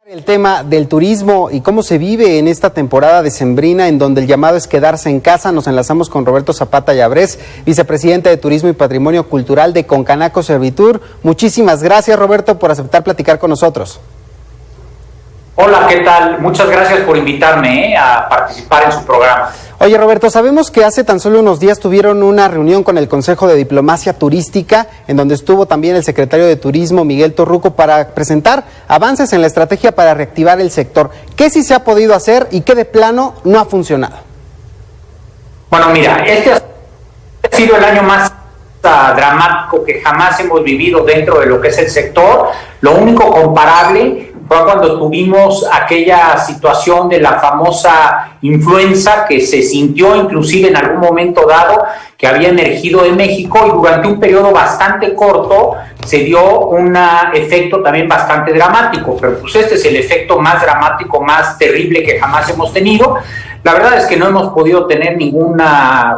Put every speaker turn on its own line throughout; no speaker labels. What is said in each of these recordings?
El tema del turismo y cómo se vive en esta temporada decembrina en donde el llamado es quedarse en casa. Nos enlazamos con Roberto Zapata Llabrés, vicepresidente de Turismo y Patrimonio Cultural de Concanaco Servitur. Muchísimas gracias, Roberto, por aceptar platicar con nosotros.
Hola, ¿qué tal? Muchas gracias por invitarme a participar en su programa.
Oye, Roberto, sabemos que hace tan solo unos días tuvieron una reunión con el Consejo de Diplomacia Turística, en donde estuvo también el secretario de Turismo, Miguel Torruco, para presentar avances en la estrategia para reactivar el sector. ¿Qué sí se ha podido hacer y qué de plano no ha funcionado?
Bueno, mira, este ha sido el año más dramático que jamás hemos vivido dentro de lo que es el sector. Lo único comparable fue cuando tuvimos aquella situación de la famosa influenza que se sintió inclusive en algún momento dado que había emergido de México, y durante un periodo bastante corto se dio un efecto también bastante dramático, pero pues este es el efecto más dramático, más terrible que jamás hemos tenido. La verdad es que no hemos podido tener ningún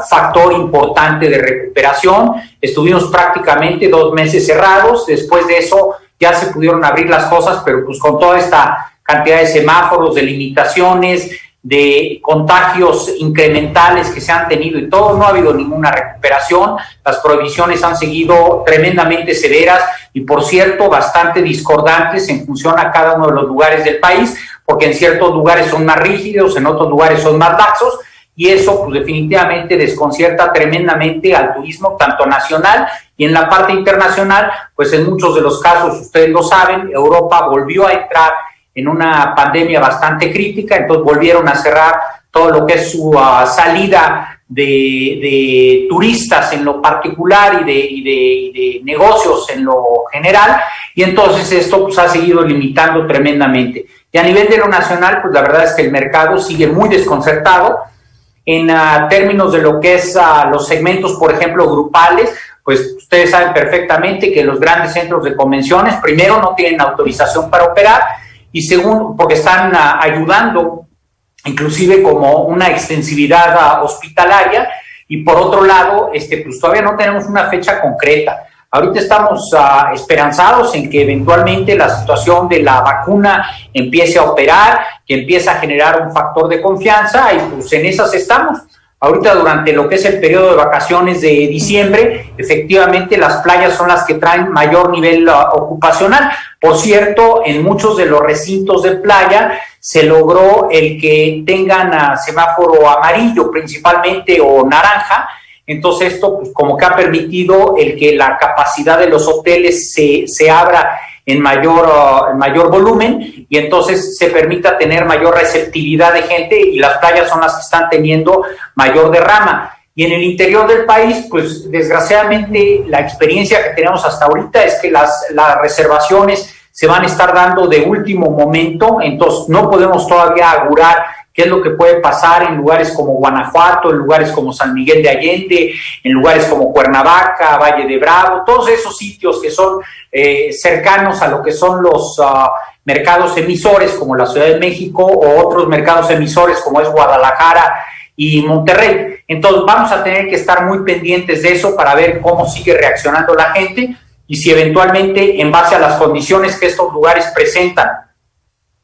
factor importante de recuperación. Estuvimos prácticamente 2 meses cerrados. Después de eso ya se pudieron abrir las cosas, pero pues con toda esta cantidad de semáforos, de limitaciones, de contagios incrementales que se han tenido y todo, no ha habido ninguna recuperación. Las prohibiciones han seguido tremendamente severas y, por cierto, bastante discordantes en función a cada uno de los lugares del país, porque en ciertos lugares son más rígidos, en otros lugares son más laxos, y eso pues definitivamente desconcierta tremendamente al turismo, tanto nacional y en la parte internacional. Pues en muchos de los casos, ustedes lo saben, Europa volvió a entrar en una pandemia bastante crítica, entonces volvieron a cerrar todo lo que es su salida de turistas en lo particular y de negocios en lo general, y entonces esto pues ha seguido limitando tremendamente. Y a nivel de lo nacional, pues la verdad es que el mercado sigue muy desconcertado. En términos de lo que es los segmentos, por ejemplo, grupales, pues ustedes saben perfectamente que los grandes centros de convenciones, primero, no tienen autorización para operar, y segundo, porque están ayudando inclusive como una extensividad hospitalaria, y por otro lado, pues todavía no tenemos una fecha concreta. Ahorita estamos esperanzados en que eventualmente la situación de la vacuna empiece a operar, que empiece a generar un factor de confianza, y pues en esas estamos. Ahorita, durante lo que es el periodo de vacaciones de diciembre, efectivamente las playas son las que traen mayor nivel ocupacional. Por cierto, en muchos de los recintos de playa se logró el que tengan semáforo amarillo principalmente, o naranja. Entonces esto pues como que ha permitido el que la capacidad de los hoteles se abra en mayor volumen, y entonces se permita tener mayor receptividad de gente, y las playas son las que están teniendo mayor derrama. Y en el interior del país, pues desgraciadamente la experiencia que tenemos hasta ahorita es que las reservaciones se van a estar dando de último momento, entonces no podemos todavía augurar qué es lo que puede pasar en lugares como Guanajuato, en lugares como San Miguel de Allende, en lugares como Cuernavaca, Valle de Bravo, todos esos sitios que son cercanos a lo que son los mercados emisores como la Ciudad de México, o otros mercados emisores como es Guadalajara y Monterrey. Entonces vamos a tener que estar muy pendientes de eso para ver cómo sigue reaccionando la gente, y si eventualmente, en base a las condiciones que estos lugares presentan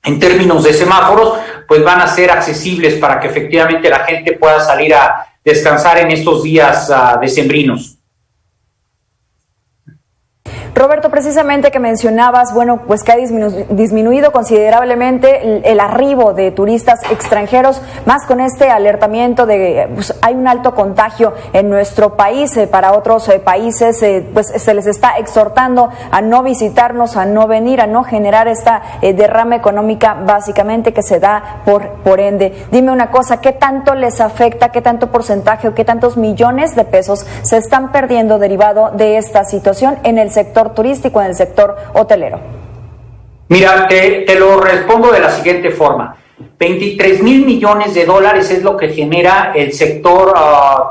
en términos de semáforos, pues van a ser accesibles para que efectivamente la gente pueda salir a descansar en estos días decembrinos.
Roberto, precisamente que mencionabas, bueno, pues que ha disminuido considerablemente el arribo de turistas extranjeros, más con este alertamiento de pues hay un alto contagio en nuestro país. Para otros países pues se les está exhortando a no visitarnos, a no venir, a no generar esta derrama económica básicamente que se da por ende. Dime una cosa, ¿qué tanto les afecta, qué tanto porcentaje o qué tantos millones de pesos se están perdiendo derivado de esta situación en el sector turístico, en el sector hotelero?
Mira, te lo respondo de la siguiente forma. 23,000 millones de dólares es lo que genera el sector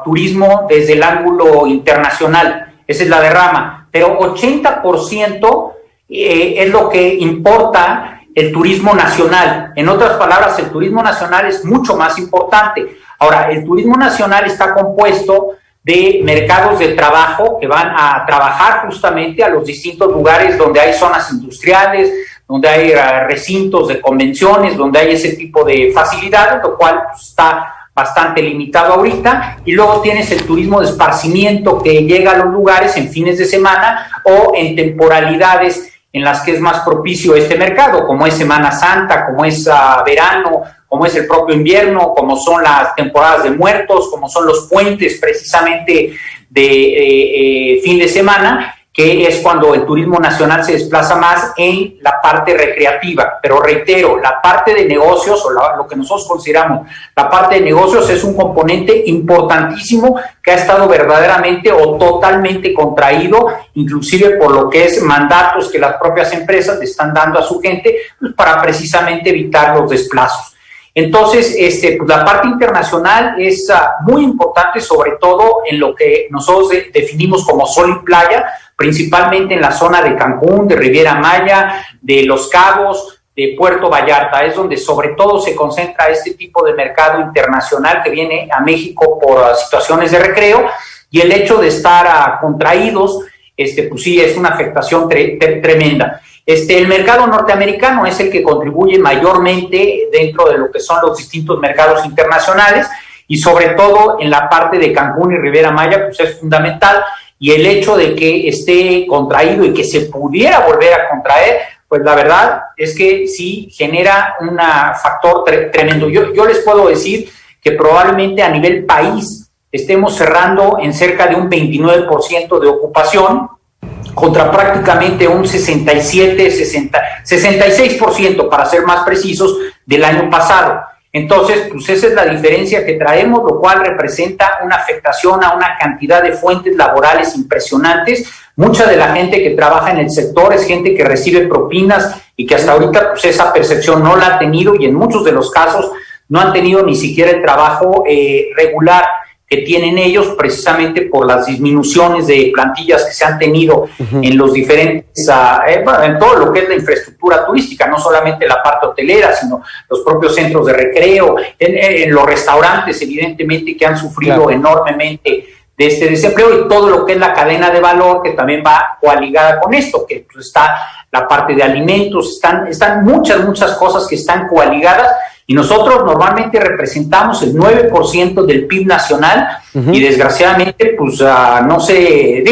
turismo desde el ángulo internacional. Esa es la derrama. Pero 80% es lo que importa el turismo nacional. En otras palabras, el turismo nacional es mucho más importante. Ahora, el turismo nacional está compuesto de mercados de trabajo que van a trabajar justamente a los distintos lugares donde hay zonas industriales, donde hay recintos de convenciones, donde hay ese tipo de facilidades, lo cual pues, está bastante limitado ahorita. Y luego tienes el turismo de esparcimiento que llega a los lugares en fines de semana o en temporalidades en las que es más propicio este mercado, como es Semana Santa, como es verano, como es el propio invierno, como son las temporadas de muertos, como son los puentes precisamente de fin de semana, que es cuando el turismo nacional se desplaza más en la parte recreativa. Pero reitero, la parte de negocios, o lo que nosotros consideramos la parte de negocios, es un componente importantísimo que ha estado verdaderamente o totalmente contraído, inclusive por lo que es mandatos que las propias empresas le están dando a su gente, pues, para precisamente evitar los desplazos. Entonces, pues la parte internacional es muy importante, sobre todo en lo que nosotros definimos como sol y playa, principalmente en la zona de Cancún, de Riviera Maya, de Los Cabos, de Puerto Vallarta. Es donde sobre todo se concentra este tipo de mercado internacional que viene a México por situaciones de recreo, y el hecho de estar contraídos, pues sí, es una afectación tremenda. El mercado norteamericano es el que contribuye mayormente dentro de lo que son los distintos mercados internacionales, y sobre todo en la parte de Cancún y Riviera Maya, pues es fundamental. Y el hecho de que esté contraído y que se pudiera volver a contraer, pues la verdad es que sí genera un factor tremendo. Yo les puedo decir que probablemente a nivel país estemos cerrando en cerca de un 29% de ocupación, contra prácticamente un 66% para ser más precisos, del año pasado. Entonces, pues esa es la diferencia que traemos, lo cual representa una afectación a una cantidad de fuentes laborales impresionantes. Mucha de la gente que trabaja en el sector es gente que recibe propinas y que hasta ahorita pues esa percepción no la ha tenido, y en muchos de los casos no han tenido ni siquiera el trabajo regular que tienen ellos, precisamente por las disminuciones de plantillas que se han tenido en los diferentes, en todo lo que es la infraestructura turística, no solamente la parte hotelera, sino los propios centros de recreo, en los restaurantes, evidentemente, que han sufrido enormemente de este desempleo, y todo lo que es la cadena de valor, que también va coaligada con esto, que pues, está la parte de alimentos, están muchas cosas que están coaligadas. Y nosotros normalmente representamos el 9% del PIB nacional, y desgraciadamente, pues no sé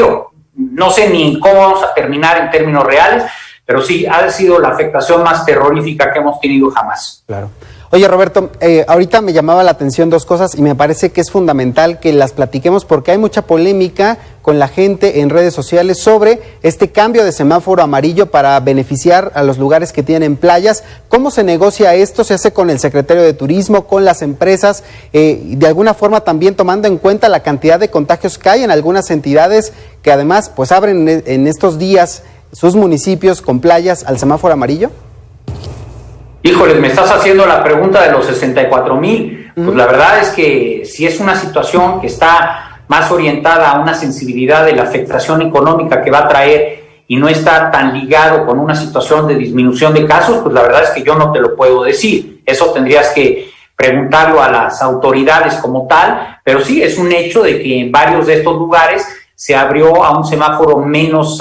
ni cómo vamos a terminar en términos reales, pero sí ha sido la afectación más terrorífica que hemos tenido jamás.
Claro. Oye, Roberto, ahorita me llamaba la atención dos cosas y me parece que es fundamental que las platiquemos, porque hay mucha polémica con la gente en redes sociales sobre este cambio de semáforo amarillo para beneficiar a los lugares que tienen playas. ¿Cómo se negocia esto? ¿Se hace con el secretario de Turismo, con las empresas? De alguna forma también tomando en cuenta la cantidad de contagios que hay en algunas entidades que además pues abren en estos días sus municipios con playas al semáforo amarillo.
Híjoles, me estás haciendo la pregunta de los 64,000. Pues la verdad es que si es una situación que está más orientada a una sensibilidad de la afectación económica que va a traer y no está tan ligado con una situación de disminución de casos, pues la verdad es que yo no te lo puedo decir. Eso tendrías que preguntarlo a las autoridades como tal, pero sí es un hecho de que en varios de estos lugares se abrió a un semáforo menos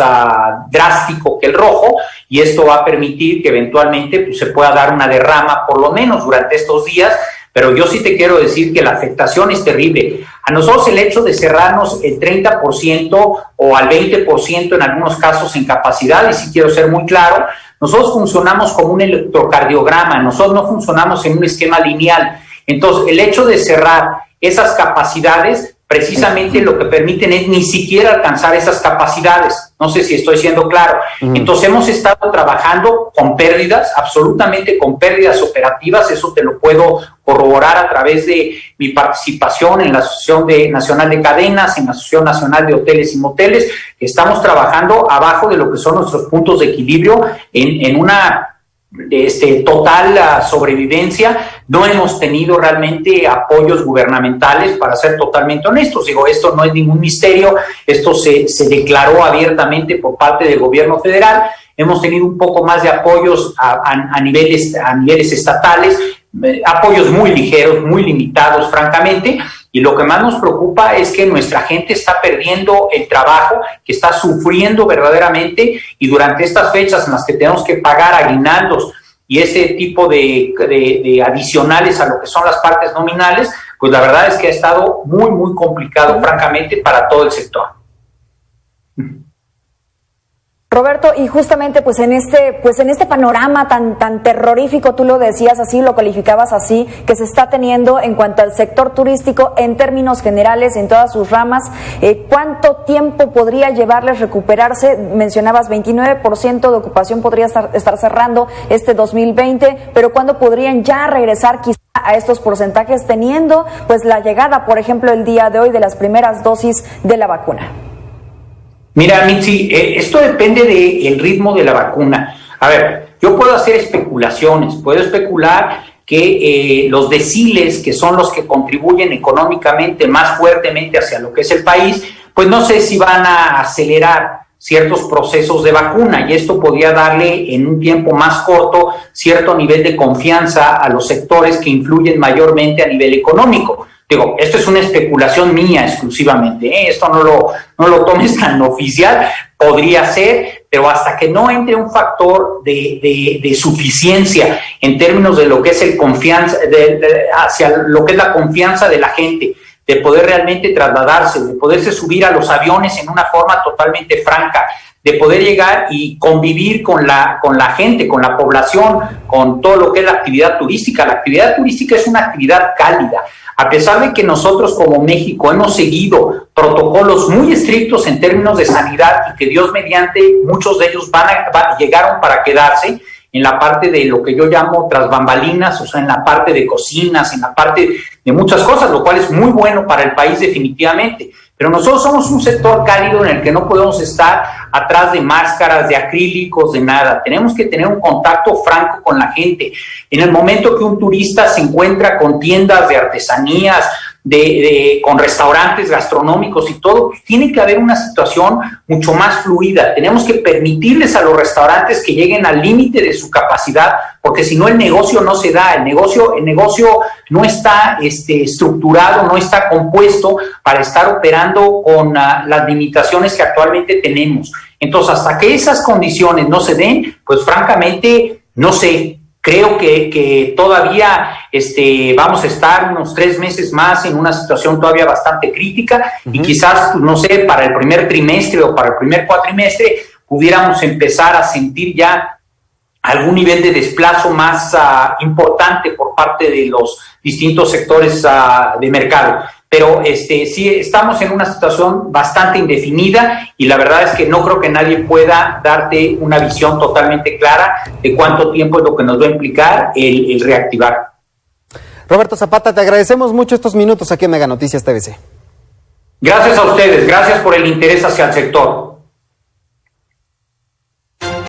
drástico que el rojo, y esto va a permitir que eventualmente pues, se pueda dar una derrama, por lo menos durante estos días. Pero yo sí te quiero decir que la afectación es terrible. A nosotros el hecho de cerrarnos el 30% o al 20% en algunos casos en capacidad, y sí quiero ser muy claro, nosotros funcionamos como un electrocardiograma, nosotros no funcionamos en un esquema lineal. Entonces, el hecho de cerrar esas capacidades precisamente lo que permiten es ni siquiera alcanzar esas capacidades. No sé si estoy siendo claro. Entonces hemos estado trabajando con pérdidas, absolutamente con pérdidas operativas. Eso te lo puedo corroborar a través de mi participación en la Asociación Nacional de Cadenas, en la Asociación Nacional de Hoteles y Moteles. Estamos trabajando abajo de lo que son nuestros puntos de equilibrio en una total sobrevivencia. No hemos tenido realmente apoyos gubernamentales, para ser totalmente honestos. Digo, esto no es ningún misterio, esto se declaró abiertamente por parte del gobierno federal. Hemos tenido un poco más de apoyos a niveles estatales, apoyos muy ligeros, muy limitados, francamente, y lo que más nos preocupa es que nuestra gente está perdiendo el trabajo, que está sufriendo verdaderamente, y durante estas fechas en las que tenemos que pagar aguinaldos y ese tipo de adicionales a lo que son las partes nominales, pues la verdad es que ha estado muy, muy complicado, francamente, para todo el sector.
Roberto, y justamente pues en este panorama tan terrorífico, tú lo decías así, lo calificabas así, que se está teniendo en cuanto al sector turístico en términos generales, en todas sus ramas, ¿cuánto tiempo podría llevarles recuperarse? Mencionabas 29% de ocupación podría estar cerrando este 2020, pero ¿cuándo podrían ya regresar quizá a estos porcentajes, teniendo pues la llegada, por ejemplo, el día de hoy de las primeras dosis de la vacuna?
Mira, Mitzi, esto depende del ritmo de la vacuna. A ver, yo puedo hacer especulaciones, puedo especular que los deciles, que son los que contribuyen económicamente más fuertemente hacia lo que es el país, pues no sé si van a acelerar ciertos procesos de vacuna, y esto podría darle en un tiempo más corto cierto nivel de confianza a los sectores que influyen mayormente a nivel económico. Digo, esto es una especulación mía exclusivamente, esto no lo tomes tan oficial, podría ser, pero hasta que no entre un factor de suficiencia en términos de lo que es el confianza, hacia lo que es la confianza de la gente, de poder realmente trasladarse, de poderse subir a los aviones en una forma totalmente franca, de poder llegar y convivir con la gente, con la población, con todo lo que es la actividad turística. La actividad turística es una actividad cálida. A pesar de que nosotros como México hemos seguido protocolos muy estrictos en términos de sanidad y que Dios mediante muchos de ellos llegaron para quedarse en la parte de lo que yo llamo tras bambalinas, o sea, en la parte de cocinas, en la parte de muchas cosas, lo cual es muy bueno para el país definitivamente. Pero nosotros somos un sector cálido en el que no podemos estar atrás de máscaras, de acrílicos, de nada. Tenemos que tener un contacto franco con la gente. En el momento que un turista se encuentra con tiendas de artesanías, con restaurantes gastronómicos y todo, pues tiene que haber una situación mucho más fluida. Tenemos que permitirles a los restaurantes que lleguen al límite de su capacidad, porque si no el negocio no se da, el negocio no está estructurado, no está compuesto para estar operando con las limitaciones que actualmente tenemos. Entonces, hasta que esas condiciones no se den, pues francamente, no sé. Creo que todavía vamos a estar unos 3 meses más en una situación todavía bastante crítica, y quizás, no sé, para el primer trimestre o para el primer cuatrimestre pudiéramos empezar a sentir ya algún nivel de desplazo más importante por parte de los distintos sectores de mercado. Pero sí estamos en una situación bastante indefinida, y la verdad es que no creo que nadie pueda darte una visión totalmente clara de cuánto tiempo es lo que nos va a implicar el reactivar.
Roberto Zapata, te agradecemos mucho estos minutos aquí en Mega Noticias TVC.
Gracias a ustedes, gracias por el interés hacia el sector.